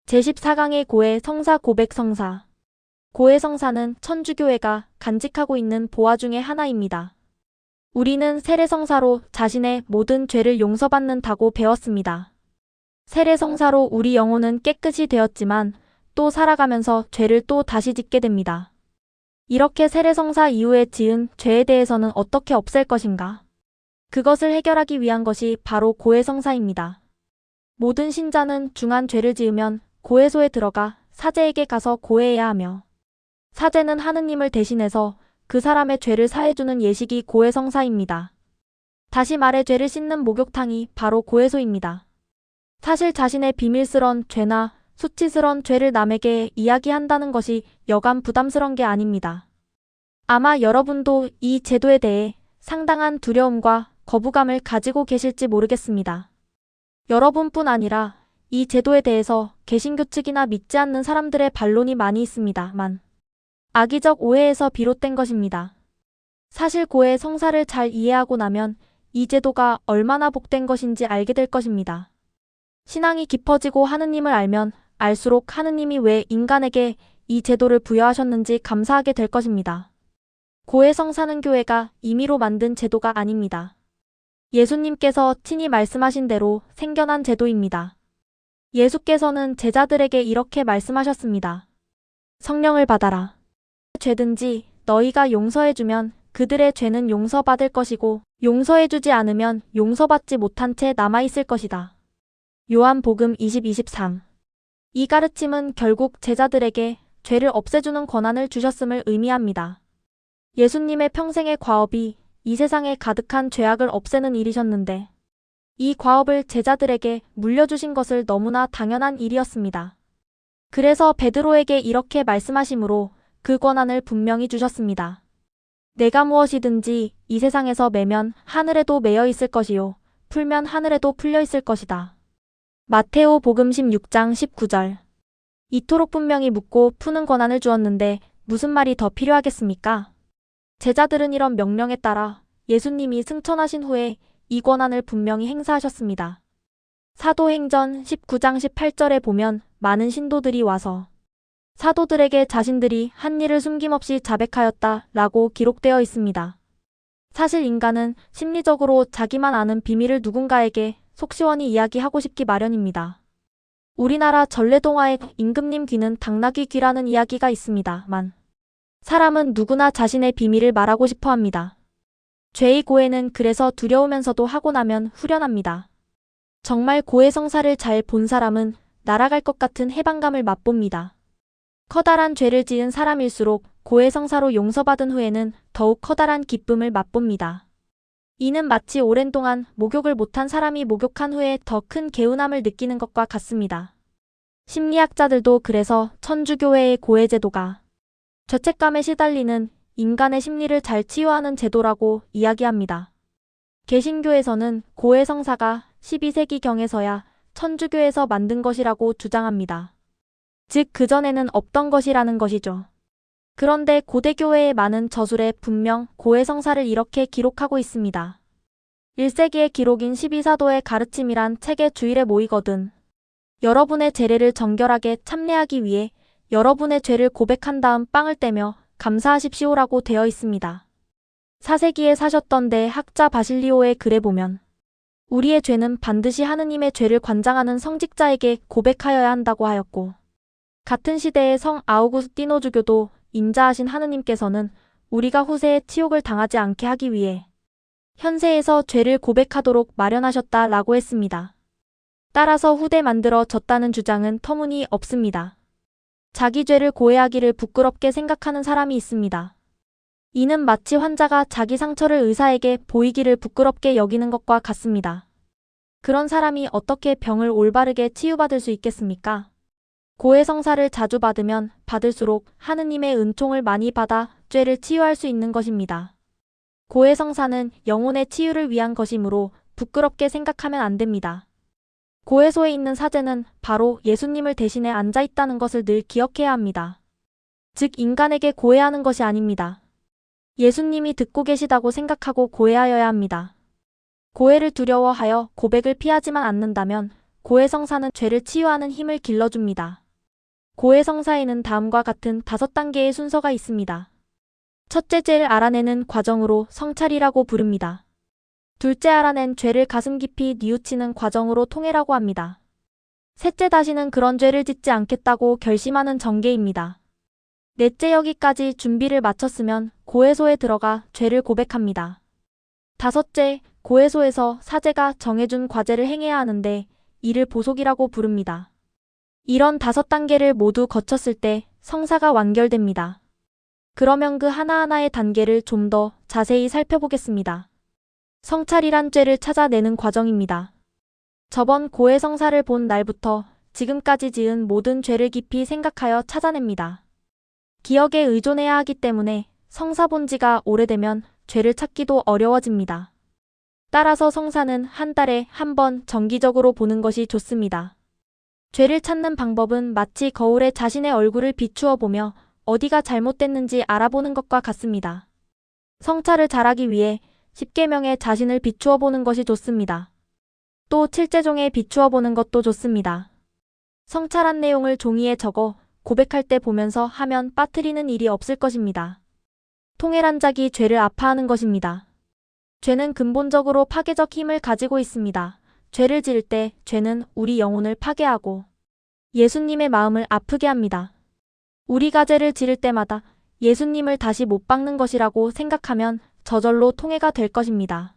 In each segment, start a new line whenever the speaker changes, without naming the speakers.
제14강의 고해 성사 고백 성사. 고해 성사는 천주교회가 간직하고 있는 보화 중의 하나입니다. 우리는 세례성사로 자신의 모든 죄를 용서받는다고 배웠습니다. 세례성사로 우리 영혼은 깨끗이 되었지만 또 살아가면서 죄를 또 다시 짓게 됩니다. 이렇게 세례성사 이후에 지은 죄에 대해서는 어떻게 없앨 것인가? 그것을 해결하기 위한 것이 바로 고해성사입니다. 모든 신자는 중한 죄를 지으면 고해소에 들어가 사제에게 가서 고해해야 하며, 사제는 하느님을 대신해서 그 사람의 죄를 사해주는 예식이 고해성사입니다. 다시 말해 죄를 씻는 목욕탕이 바로 고해소입니다. 사실 자신의 비밀스런 죄나 수치스런 죄를 남에게 이야기한다는 것이 여간 부담스러운 게 아닙니다. 아마 여러분도 이 제도에 대해 상당한 두려움과 거부감을 가지고 계실지 모르겠습니다. 여러분뿐 아니라 이 제도에 대해서 개신교 측이나 믿지 않는 사람들의 반론이 많이 있습니다만 악의적 오해에서 비롯된 것입니다. 사실 고해 성사를 잘 이해하고 나면 이 제도가 얼마나 복된 것인지 알게 될 것입니다. 신앙이 깊어지고 하느님을 알면 알수록 하느님이 왜 인간에게 이 제도를 부여하셨는지 감사하게 될 것입니다. 고해 성사는 교회가 임의로 만든 제도가 아닙니다. 예수님께서 친히 말씀하신 대로 생겨난 제도입니다. 예수께서는 제자들에게 이렇게 말씀하셨습니다. 성령을 받아라. 죄든지 너희가 용서해주면 그들의 죄는 용서받을 것이고 용서해주지 않으면 용서받지 못한 채 남아있을 것이다. 요한복음 20:23. 이 가르침은 결국 제자들에게 죄를 없애주는 권한을 주셨음을 의미합니다. 예수님의 평생의 과업이 이 세상에 가득한 죄악을 없애는 일이셨는데 이 과업을 제자들에게 물려주신 것을 너무나 당연한 일이었습니다. 그래서 베드로에게 이렇게 말씀하시므로 그 권한을 분명히 주셨습니다. 내가 무엇이든지 이 세상에서 매면 하늘에도 매여 있을 것이요 풀면 하늘에도 풀려 있을 것이다. 마테오 복음 16장 19절. 이토록 분명히 묻고 푸는 권한을 주었는데 무슨 말이 더 필요하겠습니까? 제자들은 이런 명령에 따라 예수님이 승천하신 후에 이 권한을 분명히 행사하셨습니다. 사도행전 19장 18절에 보면 많은 신도들이 와서 사도들에게 자신들이 한 일을 숨김없이 자백하였다 라고 기록되어 있습니다. 사실 인간은 심리적으로 자기만 아는 비밀을 누군가에게 속 시원히 이야기하고 싶기 마련입니다. 우리나라 전래동화의 임금님 귀는 당나귀 귀라는 이야기가 있습니다만 사람은 누구나 자신의 비밀을 말하고 싶어 합니다. 죄의 고해는 그래서 두려우면서도 하고 나면 후련합니다. 정말 고해 성사를 잘 본 사람은 날아갈 것 같은 해방감을 맛봅니다. 커다란 죄를 지은 사람일수록 고해 성사로 용서받은 후에는 더욱 커다란 기쁨을 맛봅니다. 이는 마치 오랜 동안 목욕을 못한 사람이 목욕한 후에 더 큰 개운함을 느끼는 것과 같습니다. 심리학자들도 그래서 천주교회의 고해 제도가 죄책감에 시달리는 인간의 심리를 잘 치유하는 제도라고 이야기합니다. 개신교에서는 고해 성사가 12세기경에서야 천주교에서 만든 것이라고 주장합니다. 즉 그전에는 없던 것이라는 것이죠. 그런데 고대교회의 많은 저술에 분명 고해 성사를 이렇게 기록하고 있습니다. 1세기의 기록인 12사도의 가르침이란 책의 주일에 모이거든 여러분의 재례를 정결하게 참례하기 위해 여러분의 죄를 고백한 다음 빵을 떼며 감사하십시오라고 되어 있습니다. 4세기에 사셨던 데 학자 바실리오의 글에 보면 우리의 죄는 반드시 하느님의 죄를 관장하는 성직자에게 고백하여야 한다고 하였고 같은 시대의 성 아우구스티노주교도 인자하신 하느님께서는 우리가 후세에 치욕을 당하지 않게 하기 위해 현세에서 죄를 고백하도록 마련하셨다라고 했습니다. 따라서 후대 만들어졌다는 주장은 터무니없습니다. 자기 죄를 고해하기를 부끄럽게 생각하는 사람이 있습니다. 이는 마치 환자가 자기 상처를 의사에게 보이기를 부끄럽게 여기는 것과 같습니다. 그런 사람이 어떻게 병을 올바르게 치유받을 수 있겠습니까? 고해 성사를 자주 받으면 받을수록 하느님의 은총을 많이 받아 죄를 치유할 수 있는 것입니다. 고해 성사는 영혼의 치유를 위한 것이므로 부끄럽게 생각하면 안 됩니다. 고해소에 있는 사제는 바로 예수님을 대신해 앉아 있다는 것을 늘 기억해야 합니다. 즉 인간에게 고해하는 것이 아닙니다. 예수님이 듣고 계시다고 생각하고 고해하여야 합니다. 고해를 두려워하여 고백을 피하지만 않는다면 고해성사는 죄를 치유하는 힘을 길러줍니다. 고해성사에는 다음과 같은 5단계의 순서가 있습니다. 첫째, 죄를 알아내는 과정으로 성찰이라고 부릅니다. 둘째, 알아낸 죄를 가슴 깊이 뉘우치는 과정으로 통해라고 합니다. 셋째, 다시는 그런 죄를 짓지 않겠다고 결심하는 정계입니다. 넷째, 여기까지 준비를 마쳤으면 고해소에 들어가 죄를 고백합니다. 다섯째, 고해소에서 사제가 정해준 과제를 행해야 하는데 이를 보속이라고 부릅니다. 이런 5단계를 모두 거쳤을 때 성사가 완결됩니다. 그러면 그 하나하나의 단계를 좀 더 자세히 살펴보겠습니다. 성찰이란 죄를 찾아내는 과정입니다. 저번 고해성사를 본 날부터 지금까지 지은 모든 죄를 깊이 생각하여 찾아냅니다. 기억에 의존해야 하기 때문에 성사 본 지가 오래되면 죄를 찾기도 어려워집니다. 따라서 성사는 한 달에 한 번 정기적으로 보는 것이 좋습니다. 죄를 찾는 방법은 마치 거울에 자신의 얼굴을 비추어 보며 어디가 잘못됐는지 알아보는 것과 같습니다. 성찰을 잘하기 위해 10계명에 자신을 비추어 보는 것이 좋습니다. 또 칠제종에 비추어 보는 것도 좋습니다. 성찰한 내용을 종이에 적어 고백할 때 보면서 하면 빠뜨리는 일이 없을 것입니다. 통해란 작이 죄를 아파하는 것입니다. 죄는 근본적으로 파괴적 힘을 가지고 있습니다. 죄를 지을 때 죄는 우리 영혼을 파괴하고 예수님의 마음을 아프게 합니다. 우리가 죄를 지을 때마다 예수님을 다시 못 박는 것이라고 생각하면 저절로 통해가 될 것입니다.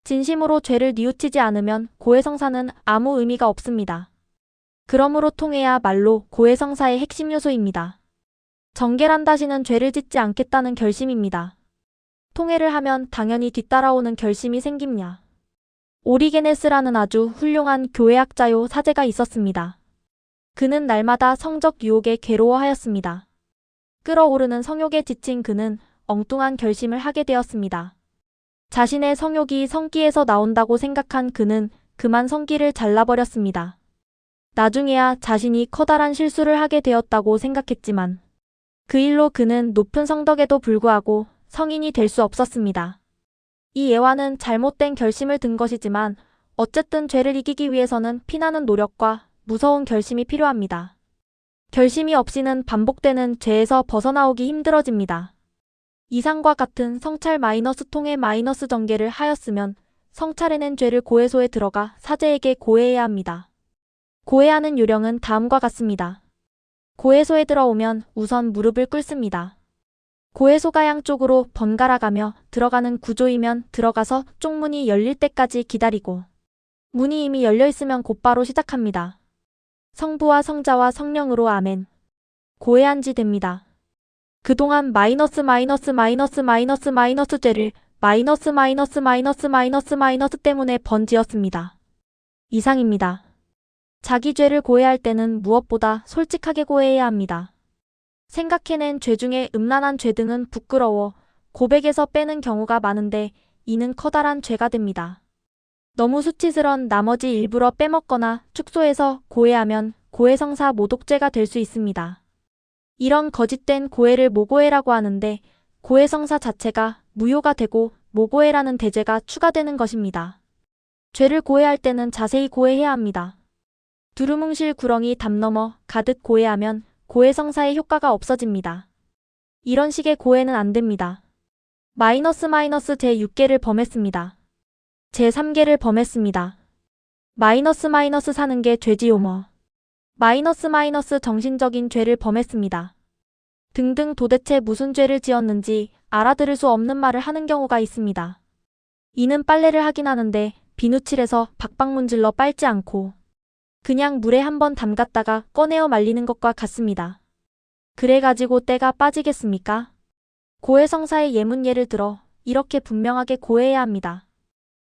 진심으로 죄를 뉘우치지 않으면 고해성사는 아무 의미가 없습니다. 그러므로 통해야 말로 고해성사의 핵심 요소입니다. 정결한 다시는 죄를 짓지 않겠다는 결심입니다. 통해를 하면 당연히 뒤따라오는 결심이 생깁니다. 오리게네스라는 아주 훌륭한 교회학자요 사제가 있었습니다. 그는 날마다 성적 유혹에 괴로워하였습니다. 끓어오르는 성욕에 지친 그는 엉뚱한 결심을 하게 되었습니다. 자신의 성욕이 성기에서 나온다고 생각한 그는 그만 성기를 잘라버렸습니다. 나중에야 자신이 커다란 실수를 하게 되었다고 생각했지만 그 일로 그는 높은 성덕에도 불구하고 성인이 될 수 없었습니다. 이 예화는 잘못된 결심을 든 것이지만 어쨌든 죄를 이기기 위해서는 피나는 노력과 무서운 결심이 필요합니다. 결심이 없이는 반복되는 죄에서 벗어나오기 힘들어집니다. 이상과 같은 성찰 마이너스 통해 마이너스 전개를 하였으면 성찰해낸 죄를 고해소에 들어가 사제에게 고해해야 합니다. 고해하는 요령은 다음과 같습니다. 고해소에 들어오면 우선 무릎을 꿇습니다. 고해소가 양쪽으로 번갈아 가며 들어가는 구조이면 들어가서 쪽문이 열릴 때까지 기다리고 문이 이미 열려 있으면 곧바로 시작합니다. 성부와 성자와 성령으로 아멘. 고해한 지 됩니다. 그동안 마이너스 죄를 마이너스 때문에 번지었습니다. 이상입니다. 자기 죄를 고해할 때는 무엇보다 솔직하게 고해해야 합니다. 생각해낸 죄 중에 음란한 죄 등은 부끄러워 고백에서 빼는 경우가 많은데 이는 커다란 죄가 됩니다. 너무 수치스런 나머지 일부러 빼먹거나 축소해서 고해하면 고해성사 모독죄가 될 수 있습니다. 이런 거짓된 고해를 모고해라고 하는데 고해성사 자체가 무효가 되고 모고해라는 대죄가 추가되는 것입니다. 죄를 고해할 때는 자세히 고해해야 합니다. 두루뭉실 구렁이 담 넘어 가득 고해하면 고해성사의 효과가 없어집니다. 이런 식의 고해는 안 됩니다. 마이너스 제 6개를 범했습니다. 제 3개를 범했습니다. 마이너스 사는 게 죄지요 뭐. 마이너스 정신적인 죄를 범했습니다. 등등 도대체 무슨 죄를 지었는지 알아들을 수 없는 말을 하는 경우가 있습니다. 이는 빨래를 하긴 하는데 비누칠해서 박박문질러 빨지 않고 그냥 물에 한번 담갔다가 꺼내어 말리는 것과 같습니다. 그래가지고 때가 빠지겠습니까? 고해성사의 예문 예를 들어 이렇게 분명하게 고해해야 합니다.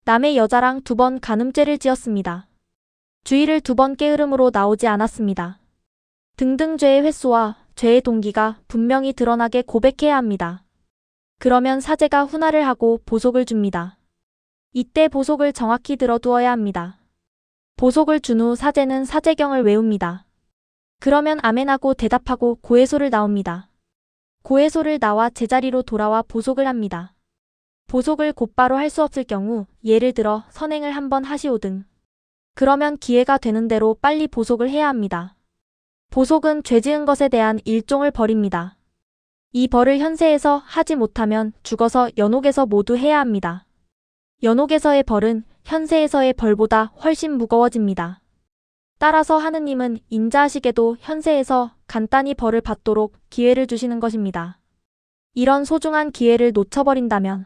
남의 여자랑 2번 간음죄를 지었습니다. 주의를 2번 깨으름으로 나오지 않았습니다. 등등 죄의 횟수와 죄의 동기가 분명히 드러나게 고백해야 합니다. 그러면 사제가 훈화를 하고 보속을 줍니다. 이때 보속을 정확히 들어두어야 합니다. 보속을 준 후 사제는 사제경을 외웁니다. 그러면 아멘하고 대답하고 고해소를 나옵니다. 고해소를 나와 제자리로 돌아와 보속을 합니다. 보속을 곧바로 할 수 없을 경우 예를 들어 선행을 한번 하시오 등 그러면 기회가 되는 대로 빨리 보속을 해야 합니다. 보속은 죄 지은 것에 대한 일종의 벌입니다. 이 벌을 현세에서 하지 못하면 죽어서 연옥에서 모두 해야 합니다. 연옥에서의 벌은 현세에서의 벌보다 훨씬 무거워집니다. 따라서 하느님은 인자하시게도 현세에서 간단히 벌을 받도록 기회를 주시는 것입니다. 이런 소중한 기회를 놓쳐버린다면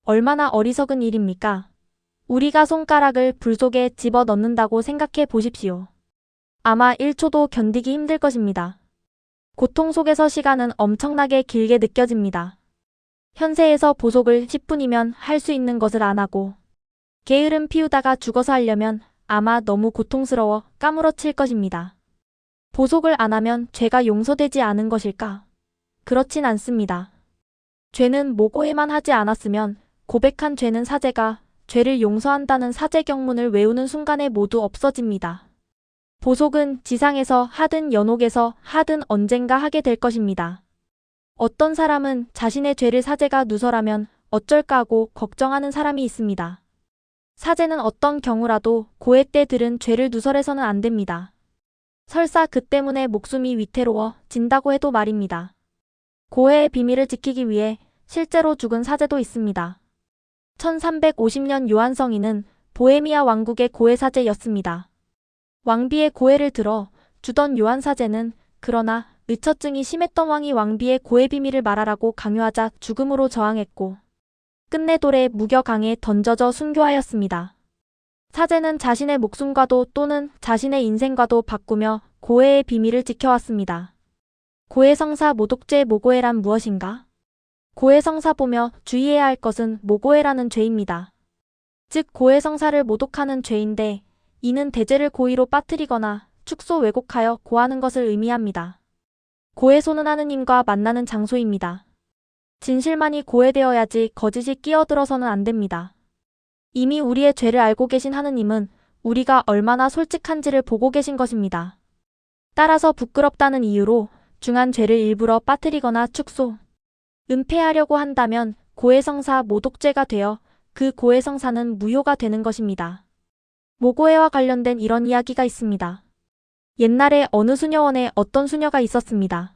얼마나 어리석은 일입니까? 우리가 손가락을 불 속에 집어 넣는다고 생각해 보십시오. 아마 1초도 견디기 힘들 것입니다. 고통 속에서 시간은 엄청나게 길게 느껴집니다. 현세에서 보속을 10분이면 할 수 있는 것을 안 하고 게으름 피우다가 죽어서 하려면 아마 너무 고통스러워 까무러칠 것입니다. 보속을 안 하면 죄가 용서되지 않은 것일까? 그렇진 않습니다. 죄는 모고해만 하지 않았으면 고백한 죄는 사제가 죄를 용서한다는 사제 경문을 외우는 순간에 모두 없어집니다. 보속은 지상에서 하든 연옥에서 하든 언젠가 하게 될 것입니다. 어떤 사람은 자신의 죄를 사제가 누설하면 어쩔까 하고 걱정하는 사람이 있습니다. 사제는 어떤 경우라도 고해 때 들은 죄를 누설해서는 안 됩니다. 설사 그 때문에 목숨이 위태로워진다고 해도 말입니다. 고해의 비밀을 지키기 위해 실제로 죽은 사제도 있습니다. 1350년 요한성인은 보헤미아 왕국의 고해 사제였습니다. 왕비의 고해를 들어 주던 요한 사제는 그러나 의처증이 심했던 왕이 왕비의 고해 비밀을 말하라고 강요하자 죽음으로 저항했고 끝내 돌에 무겨 강에 던져져 순교하였습니다. 사제는 자신의 목숨과도 또는 자신의 인생과도 바꾸며 고해의 비밀을 지켜왔습니다. 고해성사 모독죄 모고해란 무엇인가? 고해성사 보며 주의해야 할 것은 모고해라는 죄입니다. 즉 고해성사를 모독하는 죄인데 이는 대죄를 고의로 빠뜨리거나 축소 왜곡하여 고하는 것을 의미합니다. 고해소는 하느님과 만나는 장소입니다. 진실만이 고해되어야지 거짓이 끼어들어서는 안 됩니다. 이미 우리의 죄를 알고 계신 하느님은 우리가 얼마나 솔직한지를 보고 계신 것입니다. 따라서 부끄럽다는 이유로 중한 죄를 일부러 빠뜨리거나 축소, 은폐하려고 한다면 고해성사 모독죄가 되어 그 고해성사는 무효가 되는 것입니다. 모고해와 관련된 이런 이야기가 있습니다. 옛날에 어느 수녀원에 어떤 수녀가 있었습니다.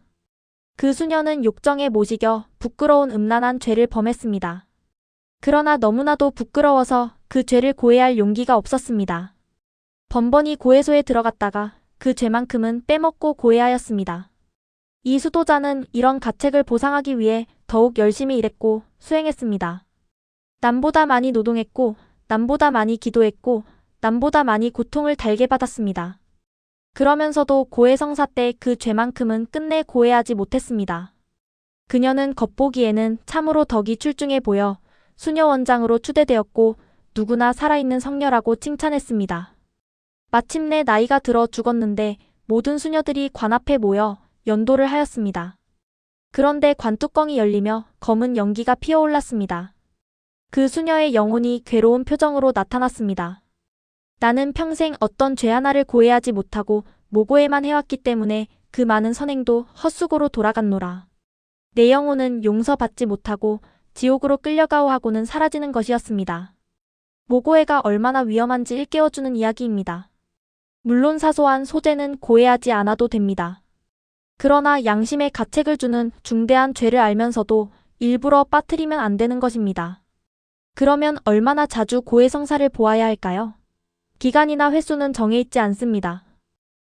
그 수녀는 욕정에 못 이겨 부끄러운 음란한 죄를 범했습니다. 그러나 너무나도 부끄러워서 그 죄를 고해할 용기가 없었습니다. 번번이 고해소에 들어갔다가 그 죄만큼은 빼먹고 고해하였습니다. 이 수도자는 이런 가책을 보상하기 위해 더욱 열심히 일했고 수행했습니다. 남보다 많이 노동했고 남보다 많이 기도했고 남보다 많이 고통을 달게 받았습니다. 그러면서도 고해성사 때 그 죄만큼은 끝내 고해하지 못했습니다. 그녀는 겉보기에는 참으로 덕이 출중해 보여 수녀원장으로 추대되었고 누구나 살아있는 성녀라고 칭찬했습니다. 마침내 나이가 들어 죽었는데 모든 수녀들이 관 앞에 모여 연도를 하였습니다. 그런데 관뚜껑이 열리며 검은 연기가 피어올랐습니다. 그 수녀의 영혼이 괴로운 표정으로 나타났습니다. 나는 평생 어떤 죄 하나를 고해하지 못하고 모고해만 해왔기 때문에 그 많은 선행도 헛수고로 돌아갔노라. 내 영혼은 용서받지 못하고 지옥으로 끌려가오 하고는 사라지는 것이었습니다. 모고해가 얼마나 위험한지 일깨워주는 이야기입니다. 물론 사소한 소재는 고해하지 않아도 됩니다. 그러나 양심에 가책을 주는 중대한 죄를 알면서도 일부러 빠뜨리면 안 되는 것입니다. 그러면 얼마나 자주 고해성사를 보아야 할까요? 기간이나 횟수는 정해있지 않습니다.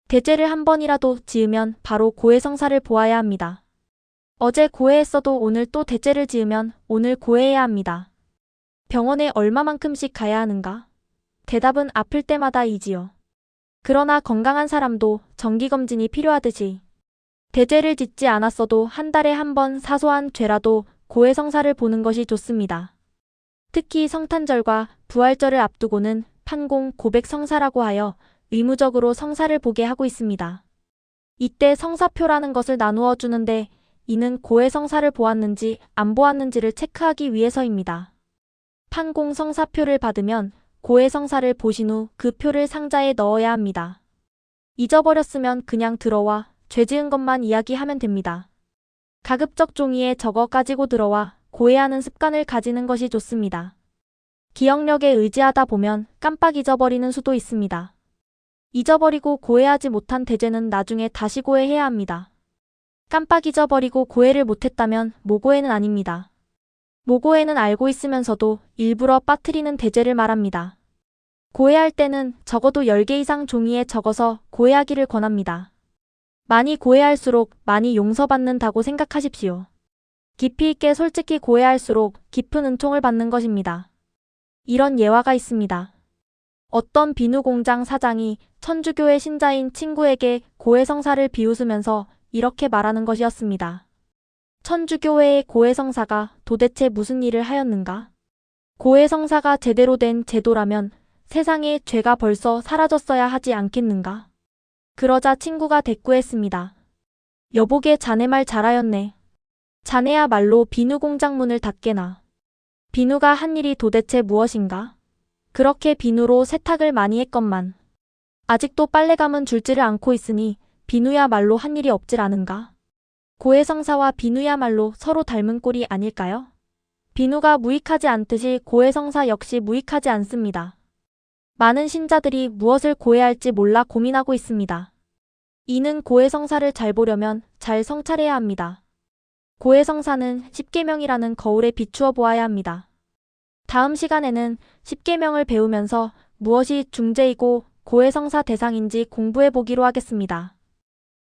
대죄를 한 번이라도 지으면 바로 고해성사를 보아야 합니다. 어제 고해했어도 오늘 또 대죄를 지으면 오늘 고해해야 합니다. 병원에 얼마만큼씩 가야 하는가? 대답은 아플 때마다이지요. 그러나 건강한 사람도 정기검진이 필요하듯이 대죄를 짓지 않았어도 한 달에 한 번 사소한 죄라도 고해성사를 보는 것이 좋습니다. 특히 성탄절과 부활절을 앞두고는 판공 고백 성사라고 하여 의무적으로 성사를 보게 하고 있습니다. 이때 성사표라는 것을 나누어 주는데 이는 고해 성사를 보았는지 안 보았는지를 체크하기 위해서입니다. 판공 성사표를 받으면 고해 성사를 보신 후 그 표를 상자에 넣어야 합니다. 잊어버렸으면 그냥 들어와 죄 지은 것만 이야기하면 됩니다. 가급적 종이에 적어 가지고 들어와 고해하는 습관을 가지는 것이 좋습니다. 기억력에 의지하다 보면 깜빡 잊어버리는 수도 있습니다. 잊어버리고 고해하지 못한 대죄는 나중에 다시 고해해야 합니다. 깜빡 잊어버리고 고해를 못했다면 모고해는 아닙니다. 모고해는 알고 있으면서도 일부러 빠뜨리는 대죄를 말합니다. 고해할 때는 적어도 10개 이상 종이에 적어서 고해하기를 권합니다. 많이 고해할수록 많이 용서받는다고 생각하십시오. 깊이 있게 솔직히 고해할수록 깊은 은총을 받는 것입니다. 이런 예화가 있습니다. 어떤 비누 공장 사장이 천주교의 신자인 친구에게 고해성사를 비웃으면서 이렇게 말하는 것이었습니다. 천주교회의 고해성사가 도대체 무슨 일을 하였는가? 고해성사가 제대로 된 제도라면 세상에 죄가 벌써 사라졌어야 하지 않겠는가? 그러자 친구가 대꾸했습니다. 여보게 자네 말 잘하였네. 자네야말로 비누 공장 문을 닫게나. 비누가 한 일이 도대체 무엇인가? 그렇게 비누로 세탁을 많이 했건만 아직도 빨래감은 줄지를 않고 있으니 비누야말로 한 일이 없질 않은가? 고해성사와 비누야말로 서로 닮은 꼴이 아닐까요? 비누가 무익하지 않듯이 고해성사 역시 무익하지 않습니다. 많은 신자들이 무엇을 고해할지 몰라 고민하고 있습니다. 이는 고해성사를 잘 보려면 잘 성찰해야 합니다. 고해성사는 십계명이라는 거울에 비추어 보아야 합니다. 다음 시간에는 십계명을 배우면서 무엇이 중죄이고 고해성사 대상인지 공부해 보기로 하겠습니다.